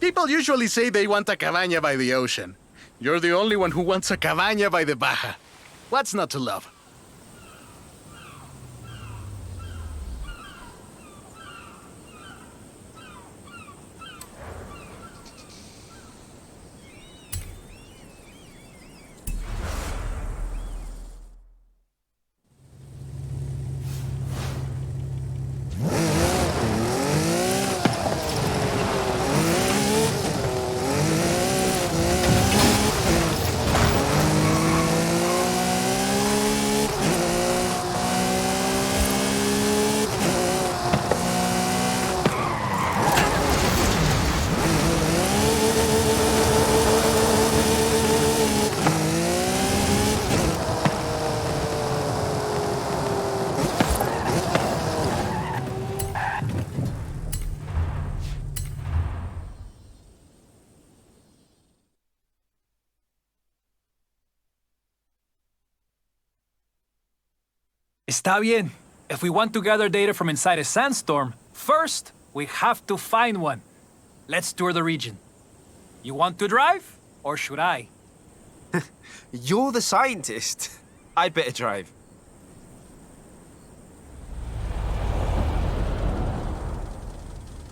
People usually say they want a cabaña by the ocean. You're the only one who wants a cabaña by the Baja. What's not to love? Está bien. If we want to gather data from inside a sandstorm, first, we have to find one. Let's tour the region. You want to drive, or should I? You're the scientist. I'd better drive.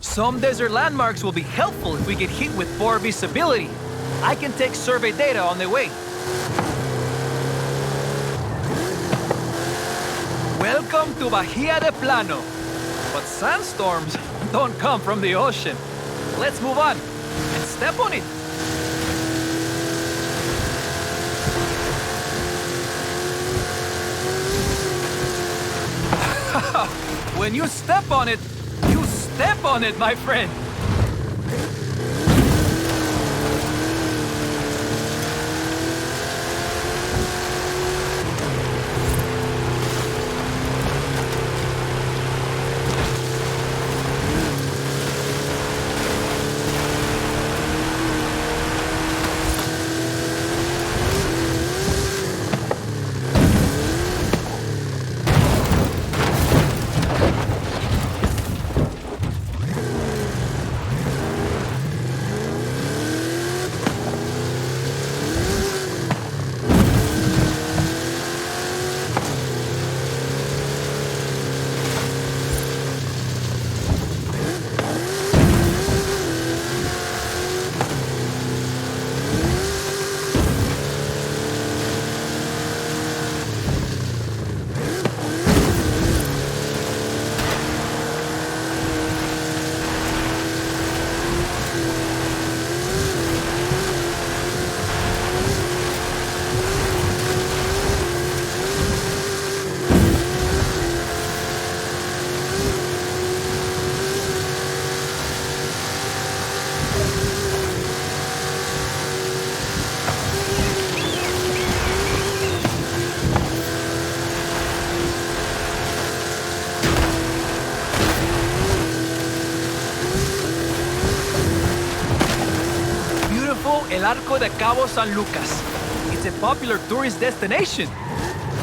Some desert landmarks will be helpful if we get hit with poor visibility. I can take survey data on the way. Welcome to Bahía de Plano. But sandstorms don't come from the ocean. Let's move on and step on it. When you step on it, you step on it, my friend. El Arco de Cabo San Lucas. It's a popular tourist destination.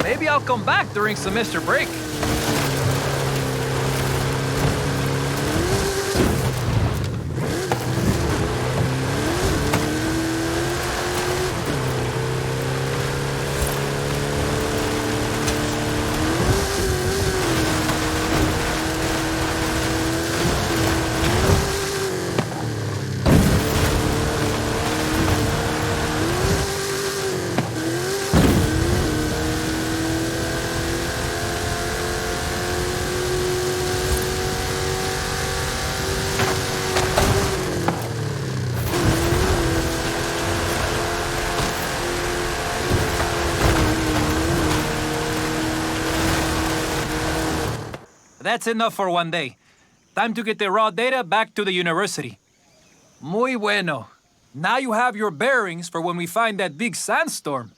Maybe I'll come back during semester break. That's enough for one day. Time to get the raw data back to the university. Muy bueno. Now you have your bearings for when we find that big sandstorm.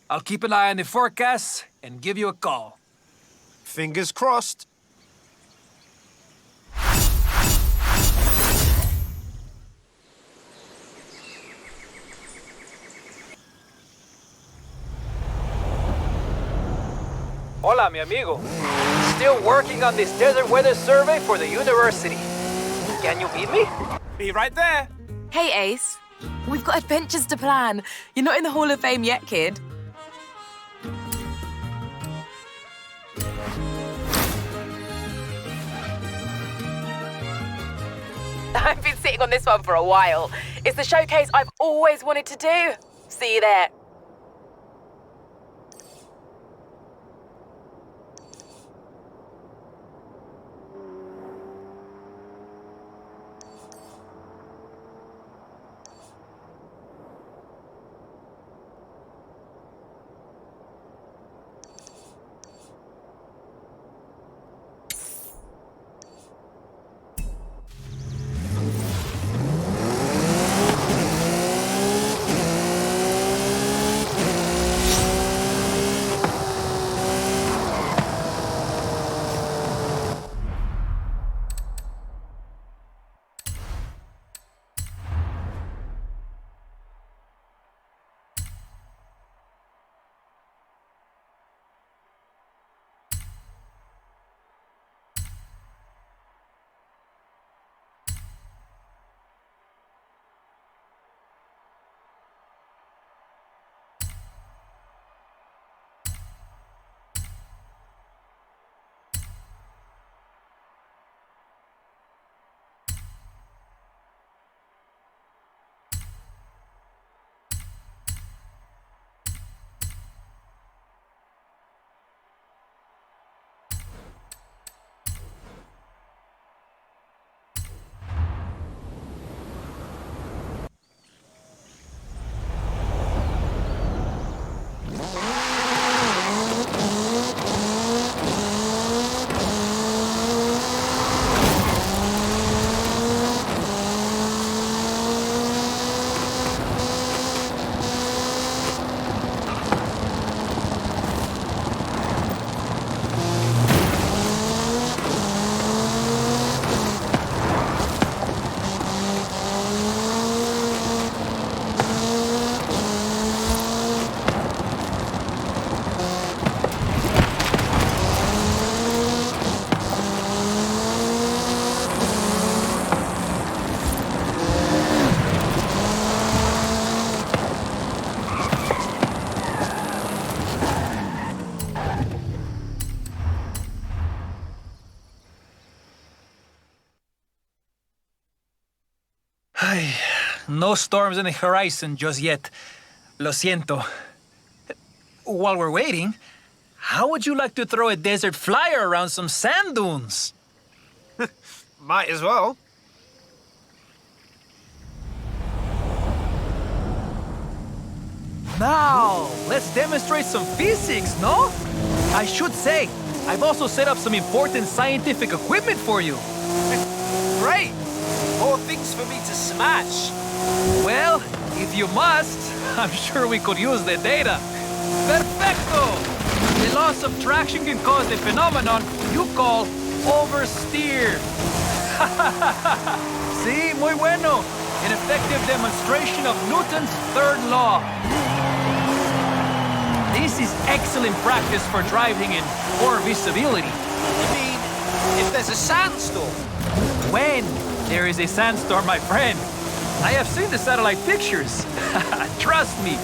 I'll keep an eye on the forecast and give you a call. Fingers crossed. Hola, mi amigo. Still working on this desert weather survey for the university. Can you beat me? Be right there. Hey, Ace. We've got adventures to plan. You're not in the Hall of Fame yet, kid. I've been sitting on this one for a while. It's the showcase I've always wanted to do. See you there. No storms in the horizon just yet. Lo siento. While we're waiting, how would you like to throw a desert flyer around some sand dunes? Might as well. Now, let's demonstrate some physics, no? I should say, I've also set up some important scientific equipment for you. Great! More things for me to smash. Well, if you must, I'm sure we could use the data. Perfecto! The loss of traction can cause the phenomenon you call oversteer. Sí, muy bueno. An effective demonstration of Newton's third law. This is excellent practice for driving in poor visibility. You mean, if there's a sandstorm? When there is a sandstorm, my friend. I have seen the satellite pictures. Trust me.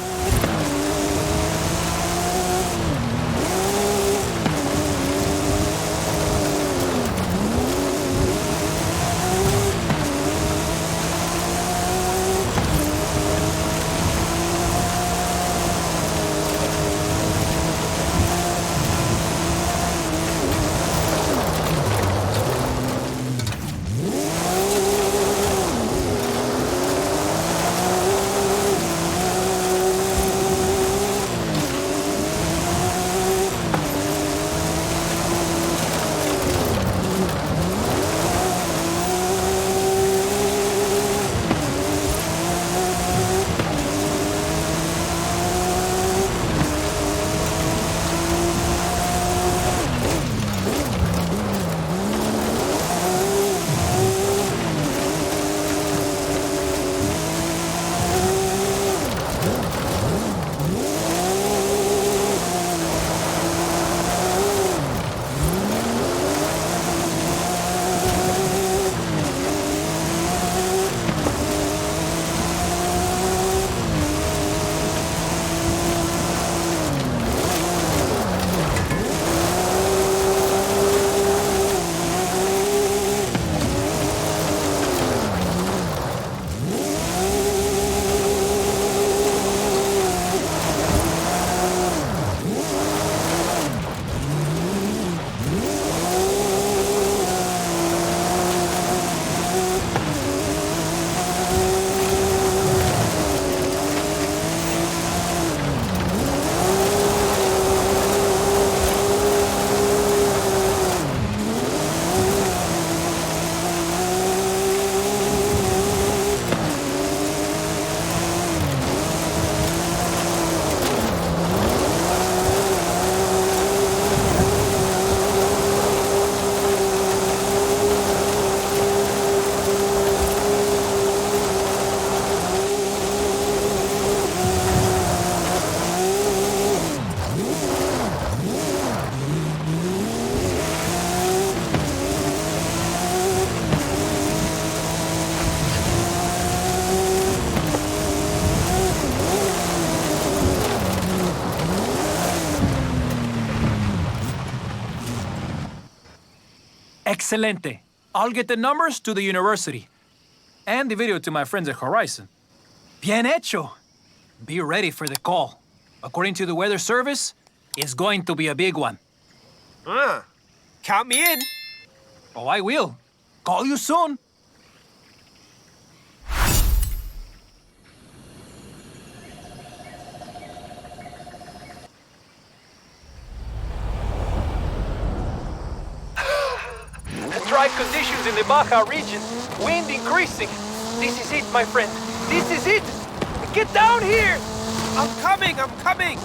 Excelente. I'll get the numbers to the university. And the video to my friends at Horizon. Bien hecho. Be ready for the call. According to the weather service, it's going to be a big one. Count me in. Oh, I will. Call you soon. Dry conditions in the Baja region. Wind increasing. This is it, my friend. This is it. Get down here. I'm coming, I'm coming.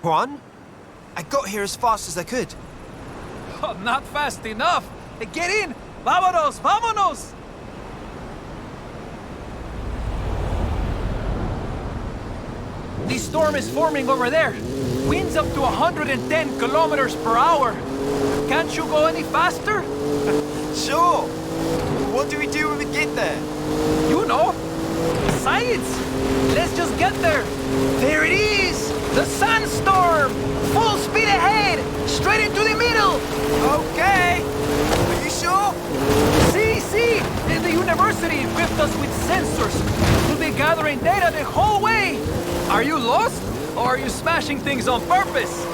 Juan? I got here as fast as I could. Oh, not fast enough. Get in. Vámonos, vámonos. The storm is forming over there. Winds up to 110 kilometers per hour. Can't you go any faster? Sure. What do we do when we get there? You know. Science. Let's just get there. There it is. The sandstorm. Full speed ahead. Straight into the middle. Okay. Are you sure? See. The university equipped us with sensors. We'll be gathering data the whole way. Are you lost? Or are you smashing things on purpose?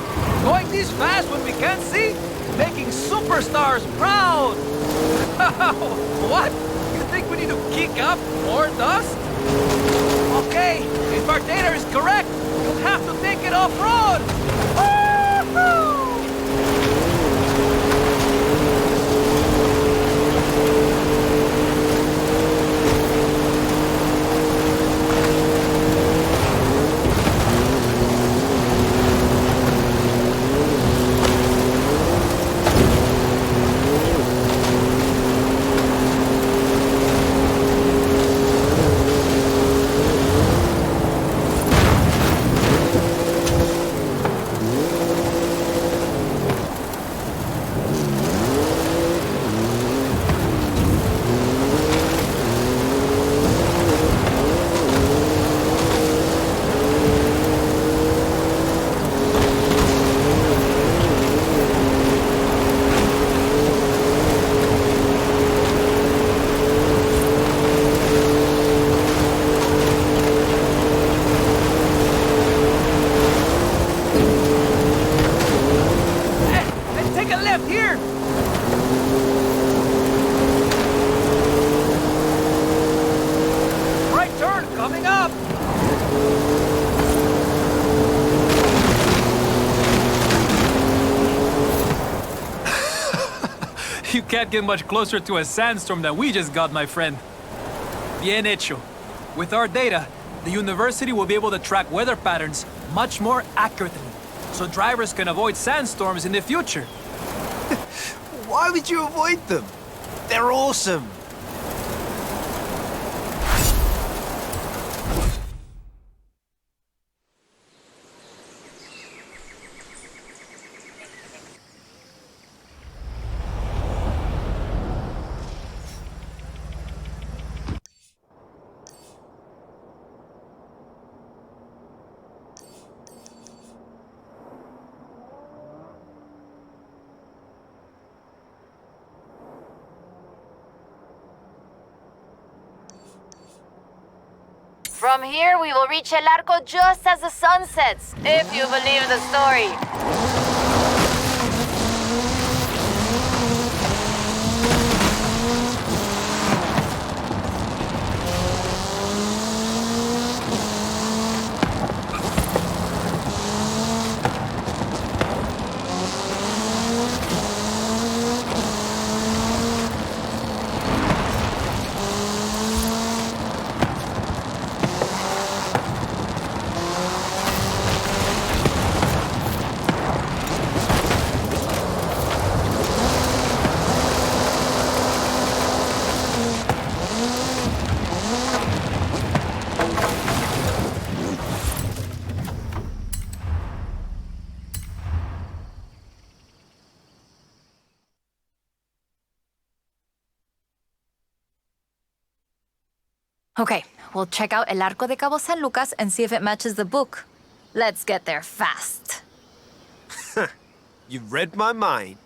Going this fast when we can't see? Making superstars proud! What? You think we need to kick up more dust? Okay, if our data is correct, we'll have to take it off-road! Woo-hoo! You can't get much closer to a sandstorm than we just got, my friend. Bien hecho. With our data, the university will be able to track weather patterns much more accurately, so drivers can avoid sandstorms in the future. Why would you avoid them? They're awesome. From here, we will reach El Arco just as the sun sets, if you believe the story. Okay, we'll check out El Arco de Cabo San Lucas and see if it matches the book. Let's get there fast. You read my mind.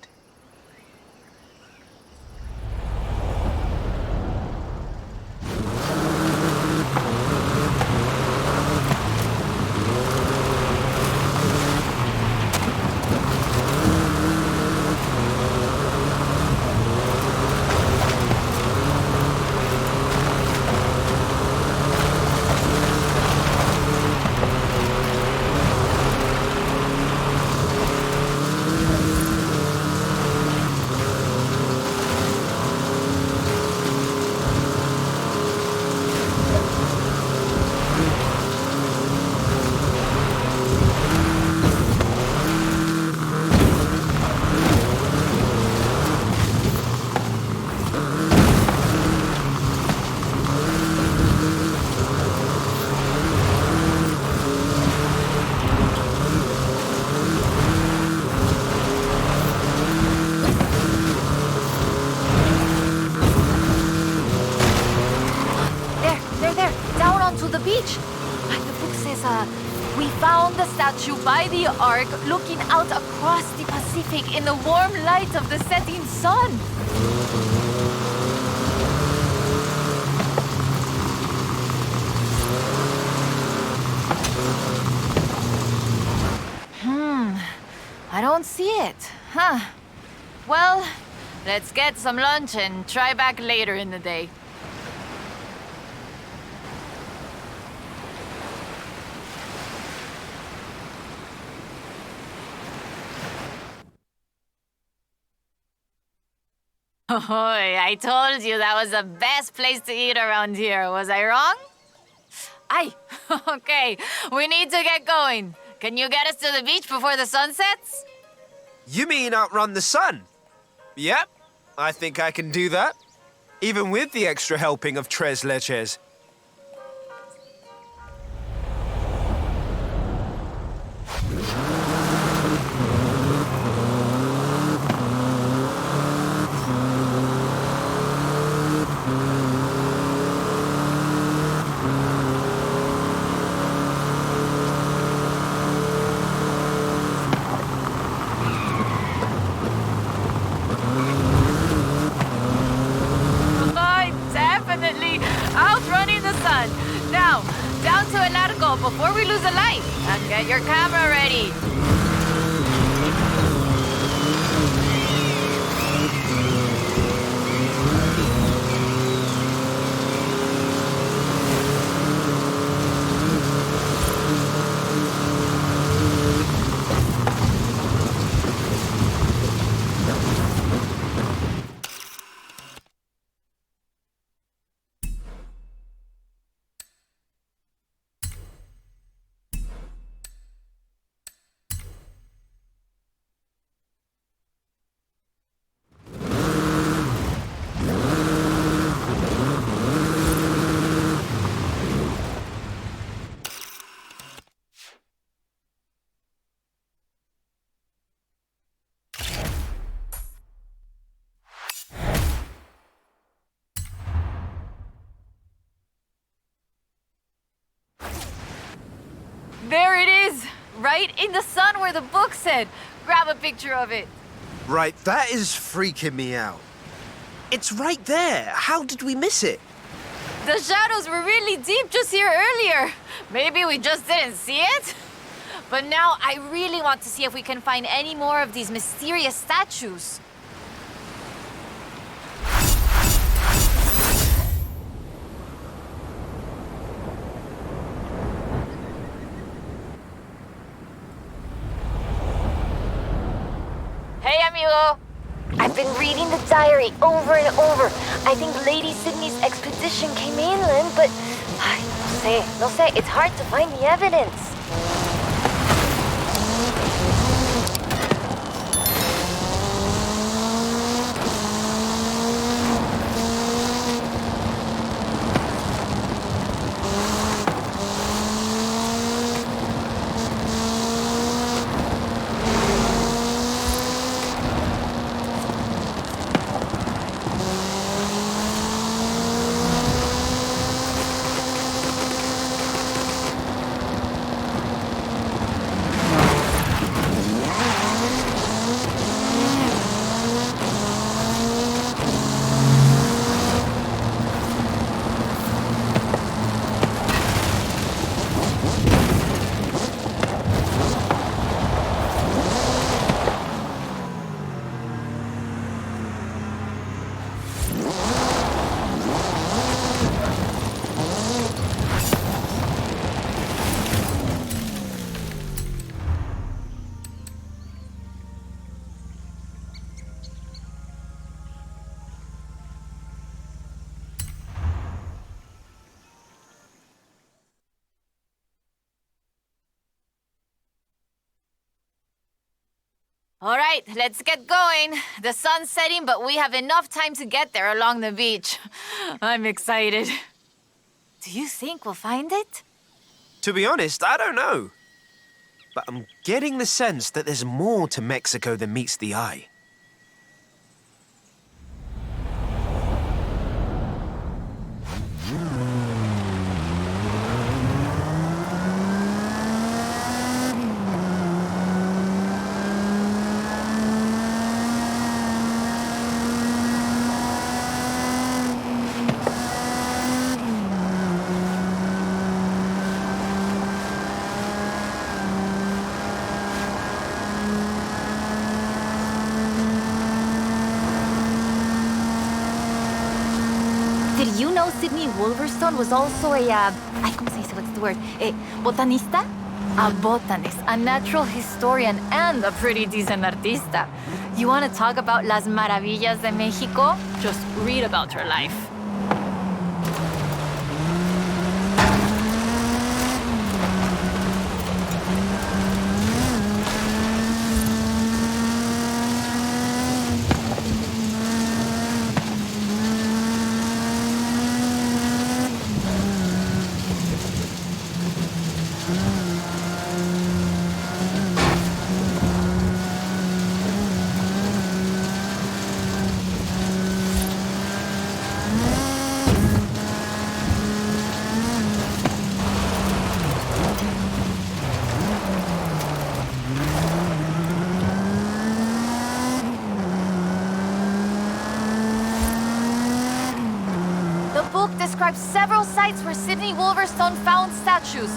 We found the statue by the Ark looking out across the Pacific in the warm light of the setting sun. I don't see it. Huh. Well, let's get some lunch and try back later in the day. Oh, I told you that was the best place to eat around here. Was I wrong? Aye. Okay, we need to get going. Can you get us to the beach before the sun sets? You mean outrun the sun? Yep, I think I can do that. Even with the extra helping of tres leches. Outrunning the sun. Now, down to El Arco before we lose a light. And get your camera ready. There it is! Right in the sun where the book said. Grab a picture of it. Right, that is freaking me out. It's right there. How did we miss it? The shadows were really deep just here earlier. Maybe we just didn't see it? But now I really want to see if we can find any more of these mysterious statues. Hey, amigo. I've been reading the diary over and over. I think Lady Sydney's expedition came inland, but no sé, it's hard to find the evidence. All right, let's get going. The sun's setting, but we have enough time to get there along the beach. I'm excited. Do you think we'll find it? To be honest, I don't know. But I'm getting the sense that there's more to Mexico than meets the eye. Did you know Sydney Wolverstone was also ¿cómo se dice? What's the word? Botanista? A botanist, a natural historian, and a pretty decent artista. You want to talk about las maravillas de Mexico? Just read about her life. Describes several sites where Sydney Wolverstone found statues.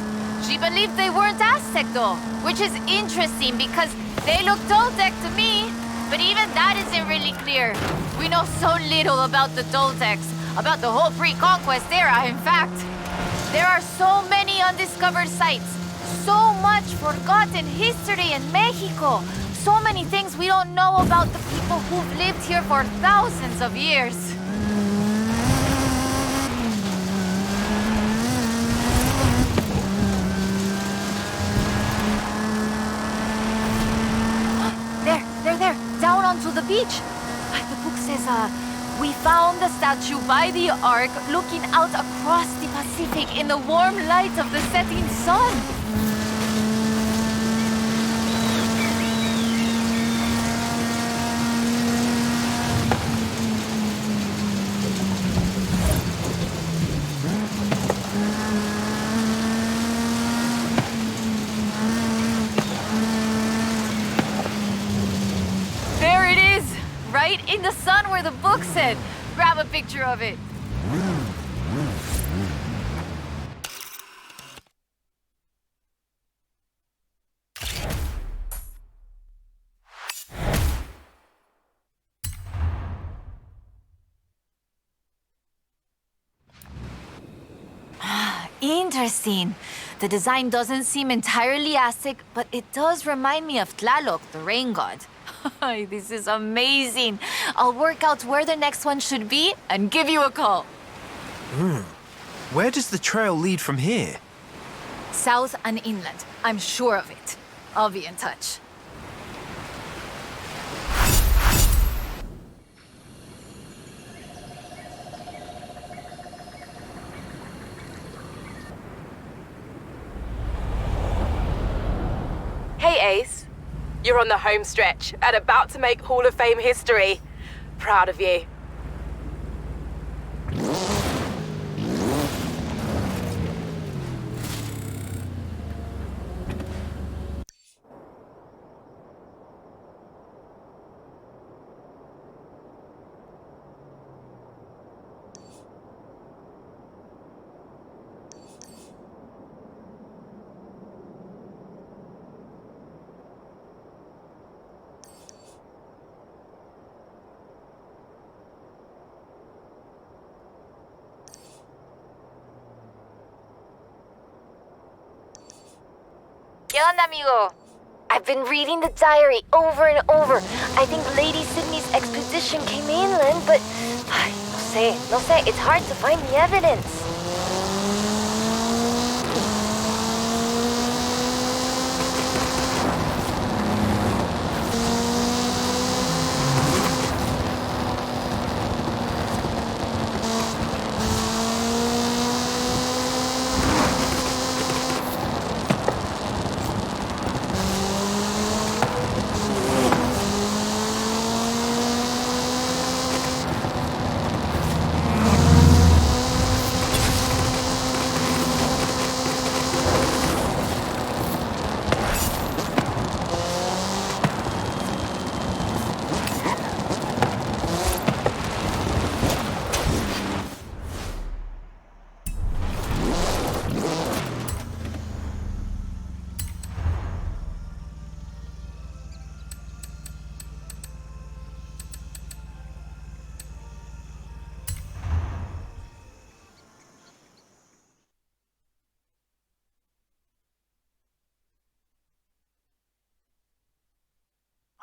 She believed they weren't Aztec though, which is interesting because they look Toltec to me, but even that isn't really clear. We know so little about the Toltecs, about the whole pre-conquest era, in fact. There are so many undiscovered sites, so much forgotten history in Mexico, so many things we don't know about the people who've lived here for thousands of years. There, down onto the beach. The book says, we found the statue by the ark looking out across the Pacific in the warm light of the setting sun. Right in the sun where the book said. Grab a picture of it. Interesting. The design doesn't seem entirely Aztec, but it does remind me of Tlaloc, the rain god. This is amazing. I'll work out where the next one should be and give you a call. Where does the trail lead from here? South and inland. I'm sure of it. I'll be in touch. Hey Ace, you're on the home stretch and about to make Hall of Fame history. Proud of you. ¿Qué onda, amigo? I've been reading the diary over and over. I think Lady Sydney's expedition came inland, but... no sé, it's hard to find the evidence.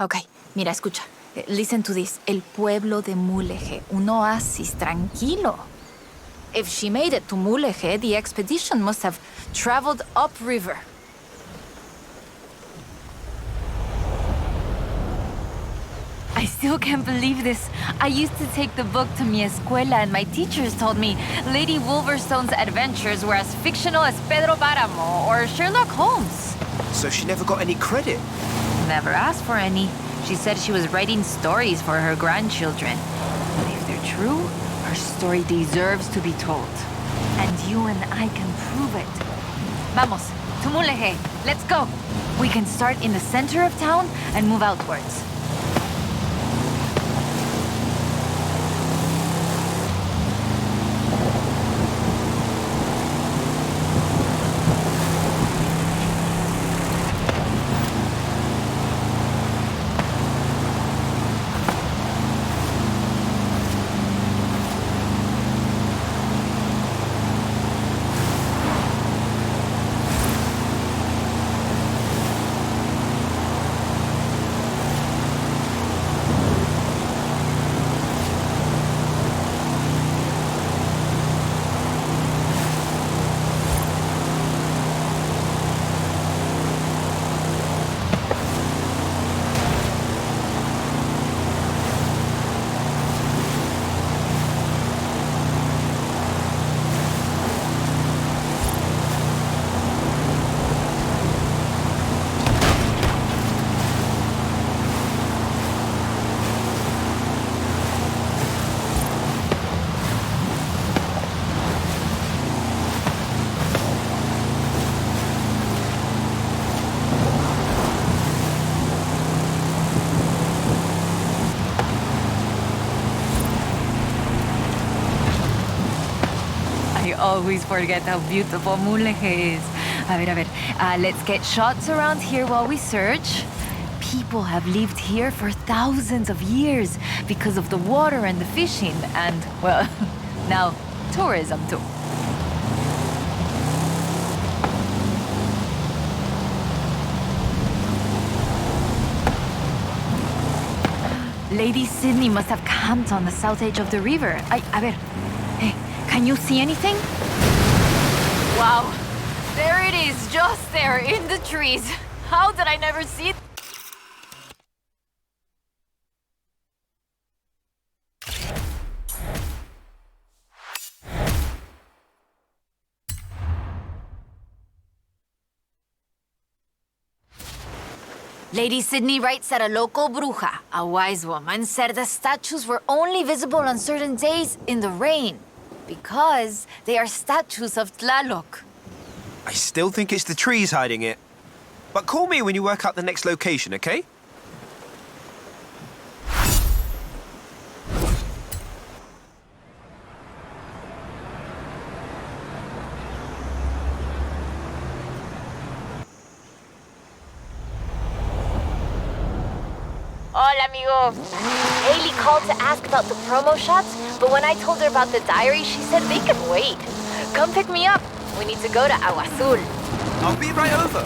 Ok, mira, escucha. Listen to this. El pueblo de Mulegé, un oasis tranquilo. If she made it to Mulegé, the expedition must have traveled upriver. I still can't believe this. I used to take the book to mi escuela and my teachers told me Lady Wolverstone's adventures were as fictional as Pedro Páramo or Sherlock Holmes. So she never got any credit? Never asked for any. She said she was writing stories for her grandchildren. But if they're true, her story deserves to be told. And you and I can prove it. Vamos, to Mulegé. Let's go. We can start in the center of town and move outwards. Always forget how beautiful Mulegé is. A ver. Let's get shots around here while we search. People have lived here for thousands of years because of the water and the fishing and, well, now tourism too. Lady Sydney must have camped on the south edge of the river. A ver. Hey, can you see anything? Wow. There it is, just there, in the trees. How did I never see it? Lady Sydney writes that a local bruja, a wise woman, said the statues were only visible on certain days in the rain because they are statues of Tlaloc. I still think it's the trees hiding it. But call me when you work out the next location, okay? Hola, amigo. Haley called to ask about the promo shots, but when I told her about the diary, she said they could wait. Come pick me up. We need to go to Agua Azul. I'll be right over.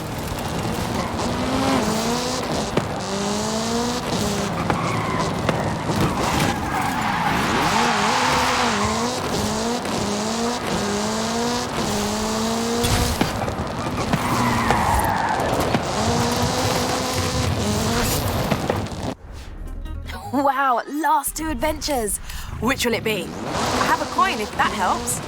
Wow, last 2 adventures. Which will it be? I have a coin if that helps.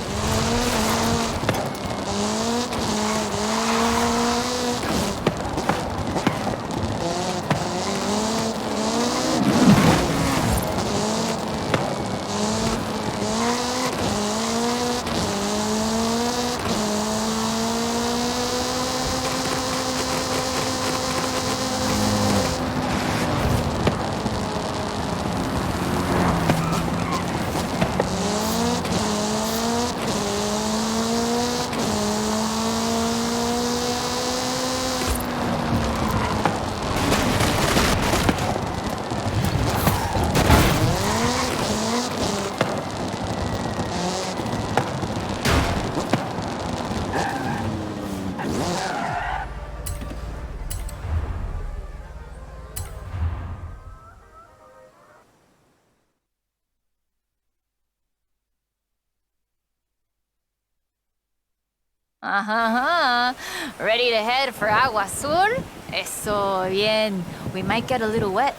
Ready to head for Agua Azul? Eso bien. We might get a little wet.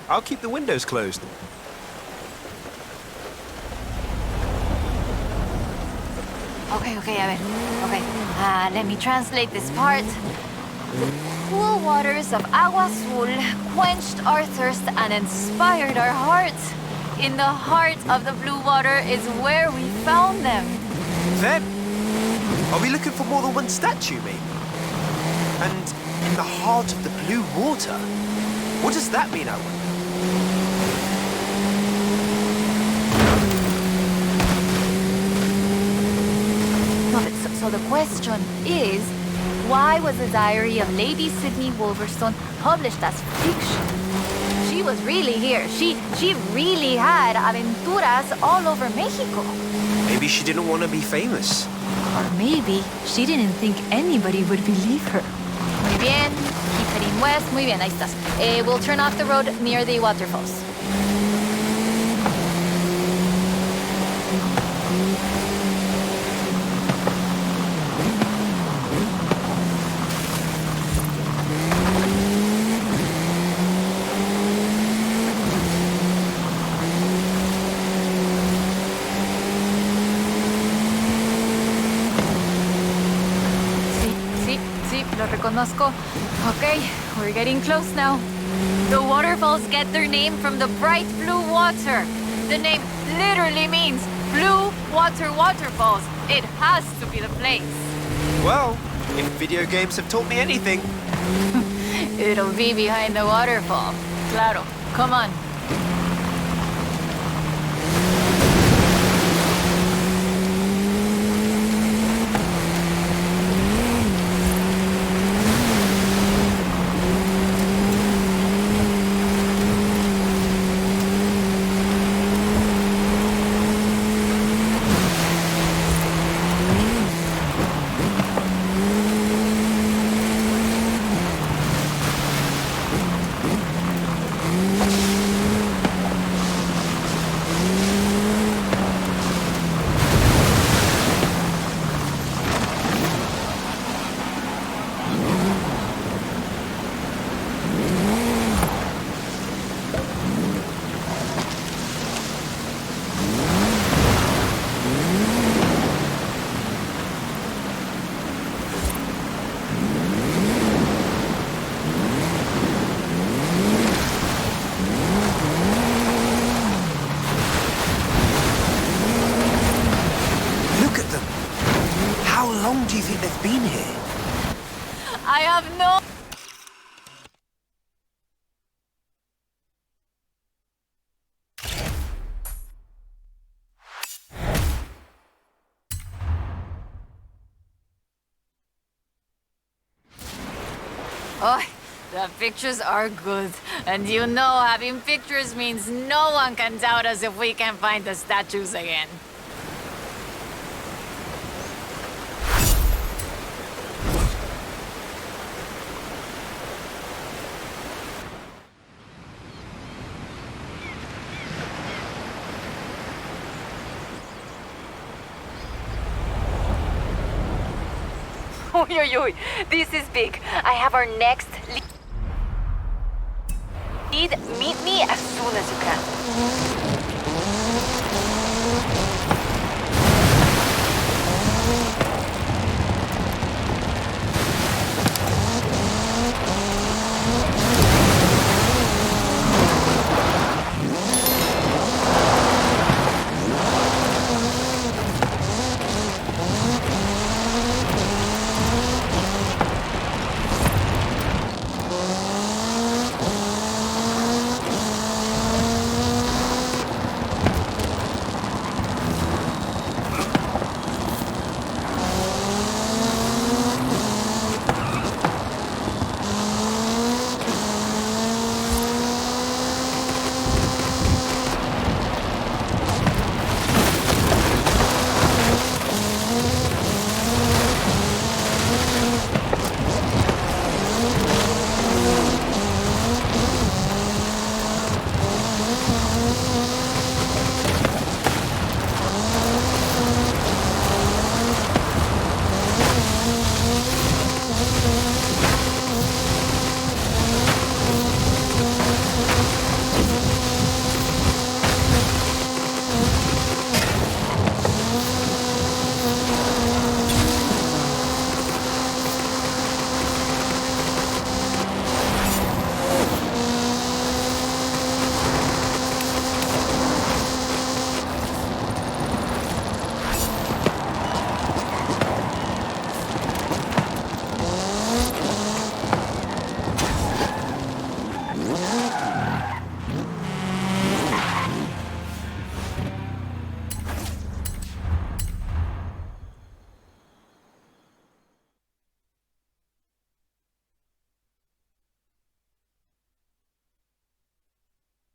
I'll keep the windows closed. Okay, a ver. Okay, let me translate this part. The cool waters of Agua Azul quenched our thirst and inspired our hearts. In the heart of the blue water is where we found them. Then, are we looking for more than one statue, maybe? And in the heart of the blue water? What does that mean, I wonder? So the question is, why was the diary of Lady Sydney Wolverstone published as fiction? She was really here. She really had aventuras all over Mexico. Maybe she didn't want to be famous. Or maybe she didn't think anybody would believe her. Muy bien. Keep heading west. Muy bien, ahí estás. We'll turn off the road near the waterfalls. Lo reconozco. Okay, we're getting close now. The waterfalls get their name from the bright blue water. The name literally means blue water waterfalls. It has to be the place. Well, if video games have taught me anything. It'll be behind the waterfall. Claro. Come on. Oh, the pictures are good. And you know, having pictures means no one can doubt us if we can find the statues again. Oy, oy, oy. This is big. I have our next lead. Meet me as soon as you can.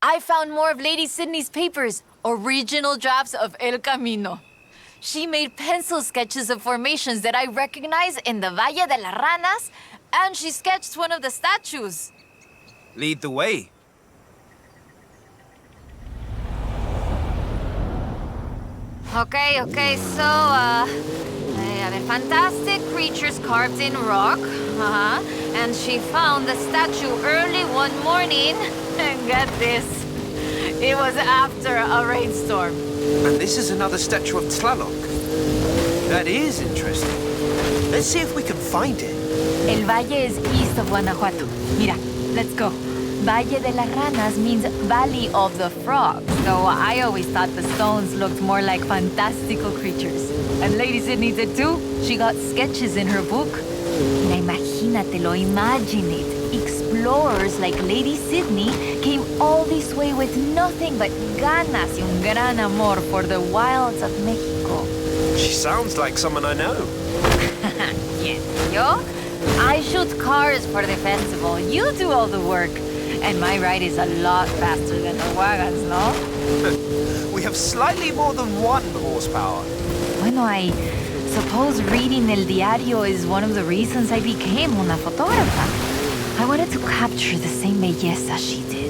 I found more of Lady Sydney's papers, original drafts of El Camino. She made pencil sketches of formations that I recognize in the Valle de las Ranas, and she sketched one of the statues. Lead the way. Okay, so, they have fantastic creatures carved in rock. And she found the statue early one morning. And get this, it was after a rainstorm. And this is another statue of Tlaloc. That is interesting. Let's see if we can find it. El Valle is east of Guanajuato. Mira, let's go. Valle de las Ranas means Valley of the Frogs, so I always thought the stones looked more like fantastical creatures. And Lady Sydney did too. She got sketches in her book. Mira, imagínatelo, imagine it. Explorers like Lady Sydney came all this way with nothing but ganas y un gran amor for the wilds of Mexico. She sounds like someone I know. Yes, yo? I shoot cars for the festival. You do all the work. And my ride is a lot faster than the wagons, no? We have slightly more than 1 horsepower. Bueno, I suppose reading El Diario is one of the reasons I became una fotógrafa. I wanted to capture the same belleza she did.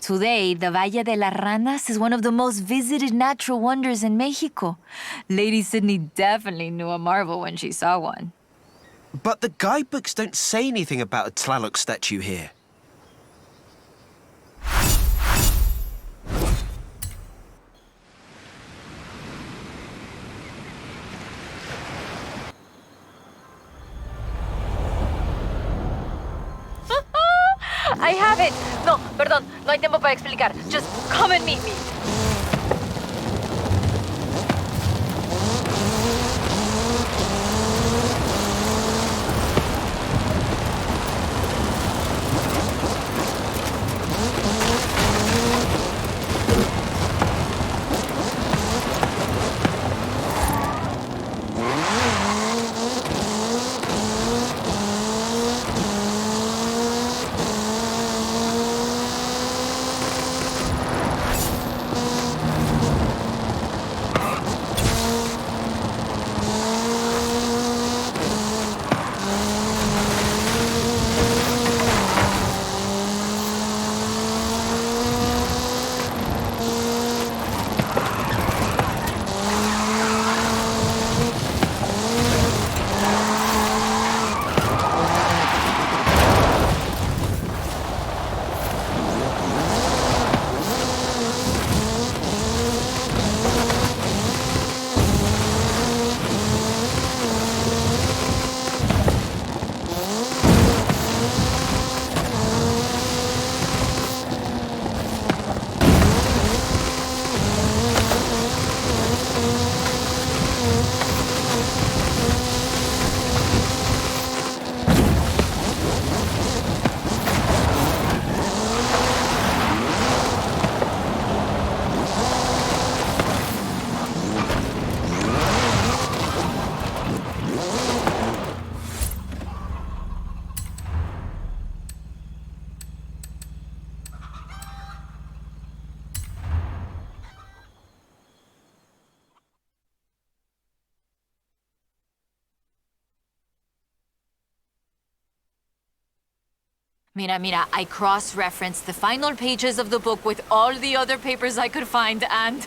Today, the Valle de las Ranas is one of the most visited natural wonders in Mexico. Lady Sydney definitely knew a marvel when she saw one. But the guidebooks don't say anything about a Tlaloc statue here. I have it! No, perdón, no hay tiempo para explicar. Just come and meet me. Mira, I cross-referenced the final pages of the book with all the other papers I could find, and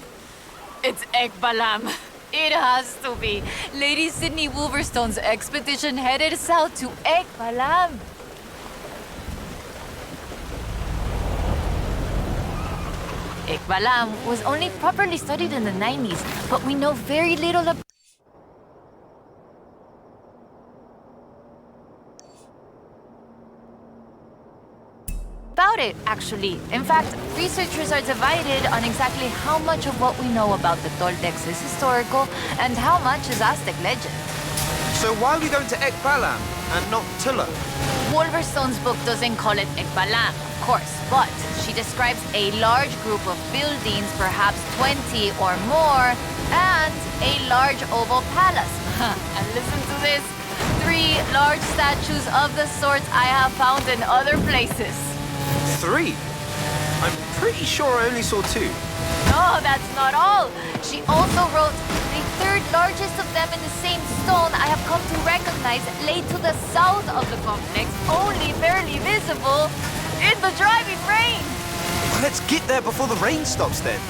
it's Ekbalam. It has to be. Lady Sydney Wolverstone's expedition headed south to Ekbalam. Ekbalam was only properly studied in the 90s, but we know very little about it, actually. In fact, researchers are divided on exactly how much of what we know about the Toltecs is historical and how much is Aztec legend. So why are we going to Ekbalam and not Tula? Wolverstone's book doesn't call it Ekbalam, of course, but she describes a large group of buildings, perhaps 20 or more, and a large oval palace. And listen to this, 3 large statues of the sort I have found in other places. 3? I'm pretty sure I only saw 2. No, that's not all. She also wrote, the 3rd largest of them in the same stone I have come to recognize lay to the south of the complex, only barely visible in the driving rain. Well, let's get there before the rain stops then.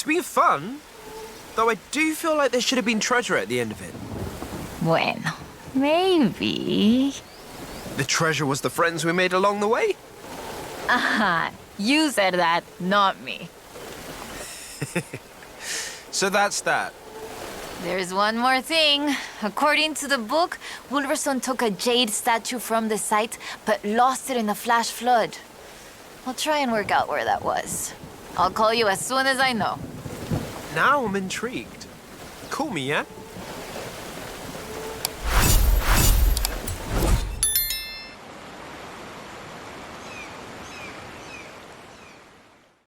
It's been fun, though I do feel like there should have been treasure at the end of it. Bueno, maybe. The treasure was the friends we made along the way? Aha, you said that, not me. So that's that. There's one more thing. According to the book, Wolverson took a jade statue from the site, but lost it in the flash flood. I'll try and work out where that was. I'll call you as soon as I know. Now I'm intrigued. Call me, yeah?